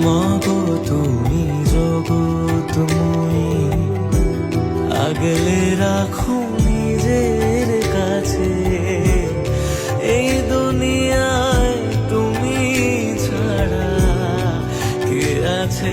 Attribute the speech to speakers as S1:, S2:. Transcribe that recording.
S1: মাগো তুমি জগৎময়ী, আগলে রাখো নিজের কাছে। এই দুনিয়ায় তুমি ছাড়া কে আছে